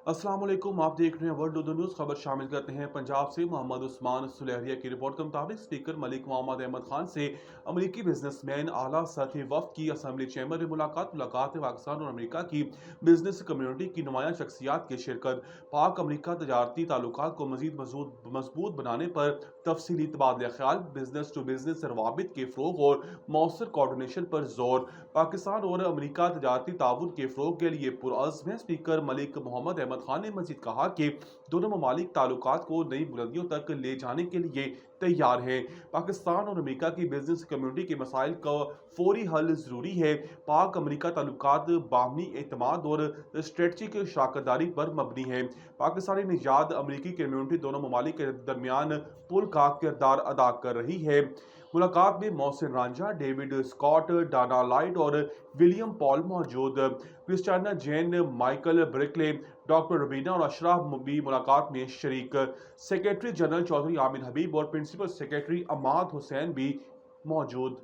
अस्सलाम वालेकुम, आप देख रहे हैं वर्ल्ड ऑफ द न्यूज़। खबर शामिल करते हैं पंजाब से। मोहम्मद उस्मान सुलेहरिया की रिपोर्ट के मुताबिक स्पीकर मलिक मोहम्मद अहमद खान से अमरीकी बिजनेसमैन आला सतही वफ्द की असेंबली चैम्बर में मुलाकात में पाकिस्तान और अमरीका की बिजनेस कम्युनिटी की नुमाया शख्सियात की शिरकत। पाक अमरीका तजारती ताल्लुकात को मजीद मजबूत बनाने पर तफसीली तबादला ख्याल, बिजनेस टू बिजनेस रवाबित के फ़रोग और मौसर कोऑर्डिनेशन पर जोर। पाकिस्तान और अमरीका तजारती ताउन के फ़रोग के लिए पुरअज़्म है। स्पीकर मलिक मोहम्मद अहमद खान ने मजीद कहा कि दोनों ममालिक ताल्लुकात को नई बुलंदियों तक ले जाने के लिए तैयार हैं। पाकिस्तान और अमरीका की बिजनेस कम्युनिटी के मसाइल का फौरी हल ज़रूरी है। पाक अमरीका ताल्लुकात बाहमी एतमाद और स्ट्रेटजिक शराकतदारी पर मबनी है। पाकिस्तानी निजात अमरीकी कम्युनिटी दोनों ममालिक के दरमियान पुल का किरदार अदा कर रही है। मुलाकात में Mohsin Ranjha, David Scott, Dana Light और विलियम पॉल मौजूद। Christiana Jain, Michael Brickley, doctor Rabina और अशरफ भी मुलाकात में शरीक। सेक्रेटरी जनरल चौधरी आमिर हबीब और प्रिंसिपल सेक्रेटरी अमाद हुसैन भी मौजूद।